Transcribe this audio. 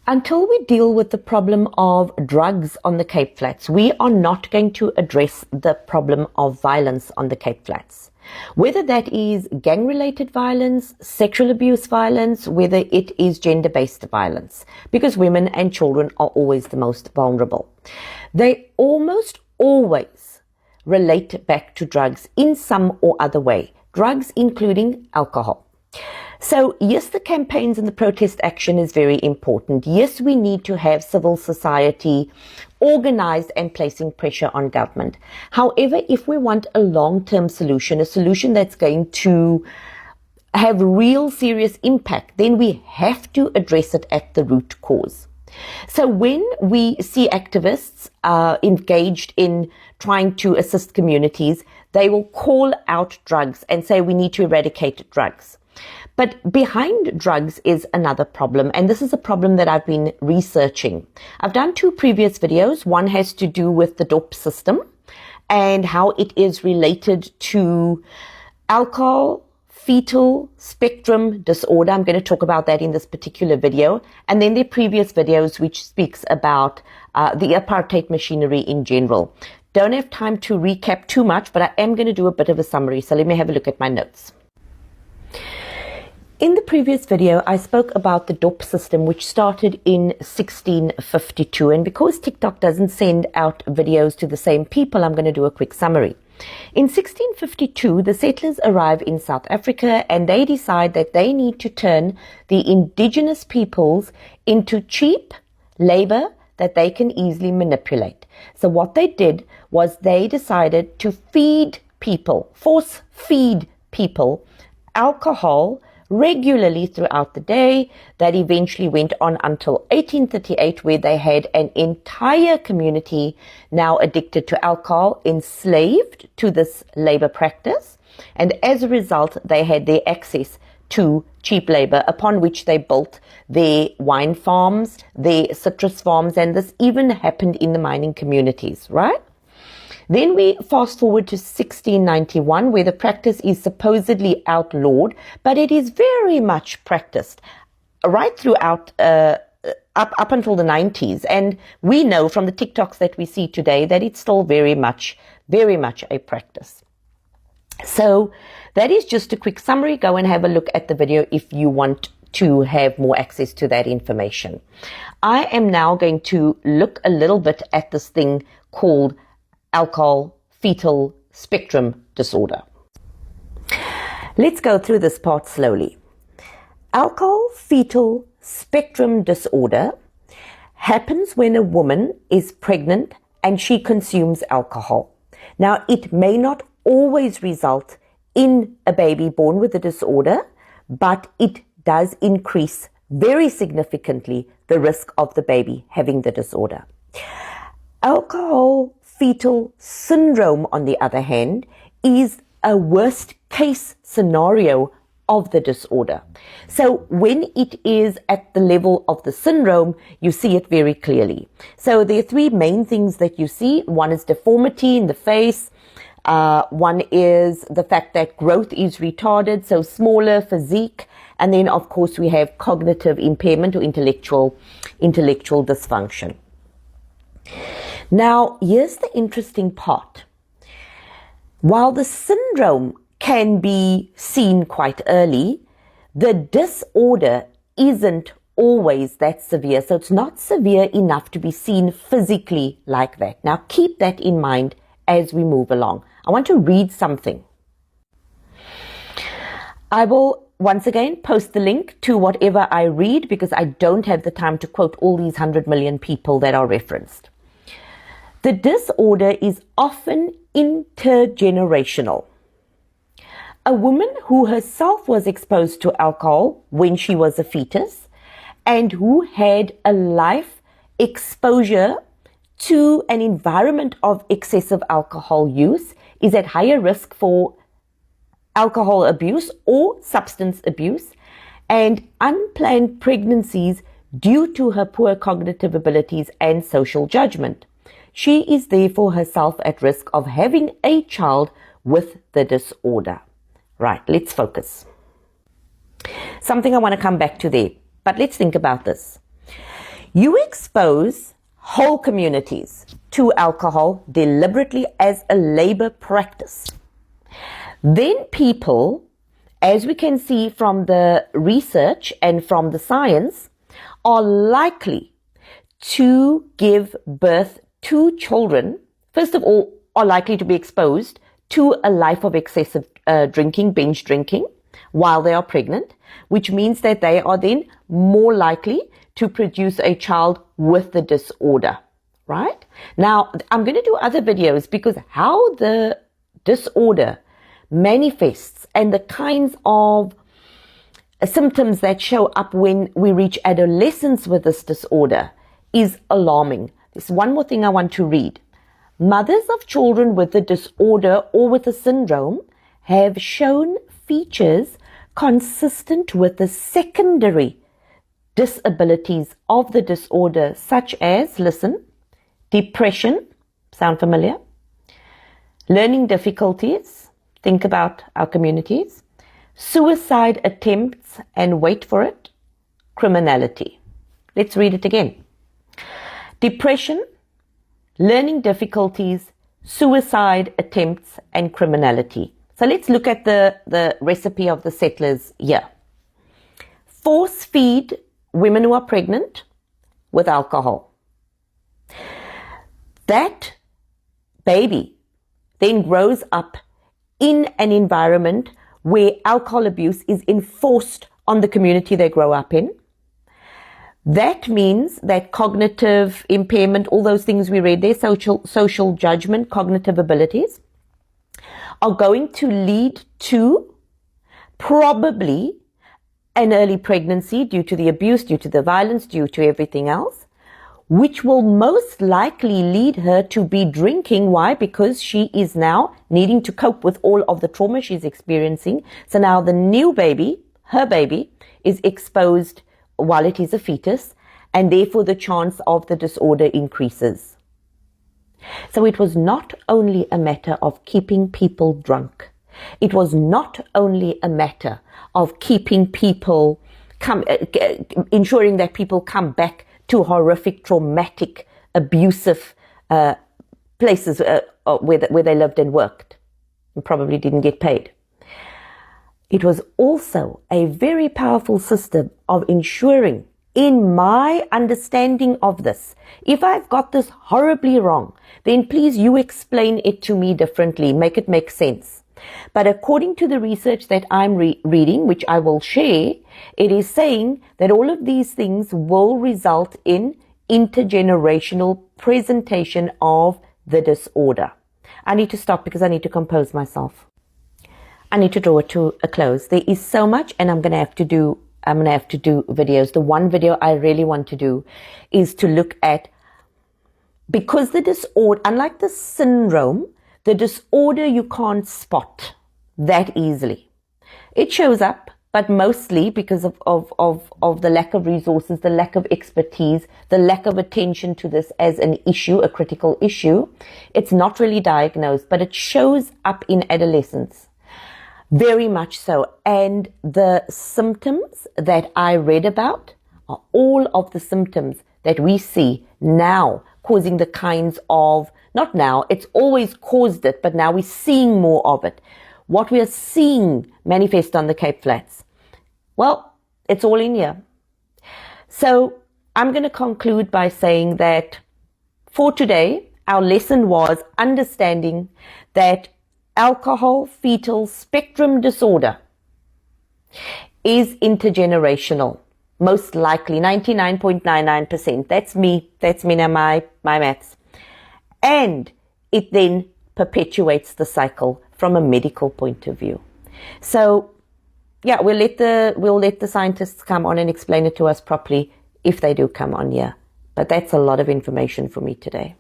Until we deal with the problem of drugs on the Cape Flats, we are not going to address the problem of violence on the Cape Flats. Whether that is gang-related violence, sexual abuse violence, whether it is gender-based violence, because women and children are always the most vulnerable. They almost always relate back to drugs in some or other way, drugs including alcohol. So yes, the campaigns and the protest action is very important. Yes, we need to have civil society organized and placing pressure on government. However, if we want a long-term solution, a solution that's going to have real serious impact, then we have to address it at the root cause. So when we see activists engaged in trying to assist communities, they will call out drugs and say we need to eradicate drugs. But behind drugs is another problem, and this is a problem that I've been researching. I've done 2 previous videos. One has to do with the DOP system and how it is related to alcohol, fetal spectrum disorder. I'm going to talk about that in this particular video. And then the previous videos which speaks about the apartheid machinery in general. Don't have time to recap too much, but I am going to do a bit of a summary. So let me have a look at my notes. In the previous video, I spoke about the DOP system, which started in 1652. And because TikTok doesn't send out videos to the same people, I'm going to do a quick summary. In 1652, the settlers arrive in South Africa and they decide that they need to turn the indigenous peoples into cheap labor that they can easily manipulate. So what they did was they decided to feed people, force feed people, alcohol regularly throughout the day. That eventually went on until 1838, where they had an entire community now addicted to alcohol, enslaved to this labor practice, and as a result they had their access to cheap labor, upon which they built their wine farms, their citrus farms, and this even happened in the mining communities, right? Then we fast forward to 1691, where the practice is supposedly outlawed, but it is very much practiced right throughout, up until the 90s. And we know from the TikToks that we see today that it's still very much a practice. So that is just a quick summary. Go and have a look at the video if you want to have more access to that information. I am now going to look a little bit at this thing called alcohol fetal spectrum disorder. Let's go through this part slowly. Alcohol fetal spectrum disorder happens when a woman is pregnant and she consumes alcohol. Now, it may not always result in a baby born with the disorder, but it does increase very significantly the risk of the baby having the disorder. Alcohol fetal syndrome, on the other hand, is a worst case scenario of the disorder. So when it is at the level of the syndrome, you see it very clearly. So there are 3 main things that you see. One is deformity in the face. One is the fact that growth is retarded, so smaller physique. And then, of course, we have cognitive impairment or intellectual dysfunction. Now, here's the interesting part. While the syndrome can be seen quite early, the disorder isn't always that severe. So it's not severe enough to be seen physically like that. Now, keep that in mind as we move along. I want to read something. I will once again post the link to whatever I read because I don't have the time to quote all these 100 million people that are referenced. The disorder is often intergenerational. A woman who herself was exposed to alcohol when she was a fetus and who had a life exposure to an environment of excessive alcohol use is at higher risk for alcohol abuse or substance abuse and unplanned pregnancies due to her poor cognitive abilities and social judgment. She is therefore herself at risk of having a child with the disorder. Right, let's focus. Something I want to come back to there, but let's think about this. You expose whole communities to alcohol deliberately as a labor practice. Then people, as we can see from the research and from the science, are likely to give birth to children, first of all, are likely to be exposed to a life of excessive drinking, binge drinking, while they are pregnant, which means that they are then more likely to produce a child with the disorder, right? Now, I'm going to do other videos because how the disorder manifests and the kinds of symptoms that show up when we reach adolescence with this disorder is alarming. There's one more thing I want to read. Mothers of children with the disorder or with the syndrome have shown features consistent with the secondary disabilities of the disorder, such as, listen, depression, sound familiar? Learning difficulties, think about our communities, suicide attempts, and wait for it, criminality. Let's read it again. Depression, learning difficulties, suicide attempts, and criminality. So let's look at the recipe of the settlers here. Force feed women who are pregnant with alcohol. That baby then grows up in an environment where alcohol abuse is enforced on the community they grow up in. That means that cognitive impairment, all those things we read there, social judgment, cognitive abilities, are going to lead to probably an early pregnancy due to the abuse, due to the violence, due to everything else, which will most likely lead her to be drinking. Why? Because she is now needing to cope with all of the trauma she's experiencing. So now the new baby, her baby, is exposed while it is a fetus, and therefore the chance of the disorder increases. So it was not only a matter of keeping people drunk. It was not only a matter of keeping people, ensuring that people come back to horrific, traumatic, abusive places where they lived and worked and probably didn't get paid. It was also a very powerful system of ensuring, in my understanding of this, if I've got this horribly wrong, then please you explain it to me differently, make it make sense. But according to the research that I'm reading, which I will share, it is saying that all of these things will result in intergenerational presentation of the disorder. I need to stop because I need to compose myself. I need to draw it to a close. There is so much, and I'm going to have to do videos. The one video I really want to do is to look at, because the disorder, unlike the syndrome, the disorder you can't spot that easily. It shows up, but mostly because of the lack of resources, the lack of expertise, the lack of attention to this as an issue, a critical issue. It's not really diagnosed, but it shows up in adolescence. Very much so. And the symptoms that I read about are all of the symptoms that we see now causing the kinds of, not now, it's always caused it, but now we're seeing more of it. What we are seeing manifest on the Cape Flats. Well, it's all in here. So I'm going to conclude by saying that for today, our lesson was understanding that alcohol fetal spectrum disorder is intergenerational. Most likely 99.99%. That's me now, my maths. And it then perpetuates the cycle from a medical point of view. So yeah, we'll let the scientists come on and explain it to us properly if they do come on here. But that's a lot of information for me today.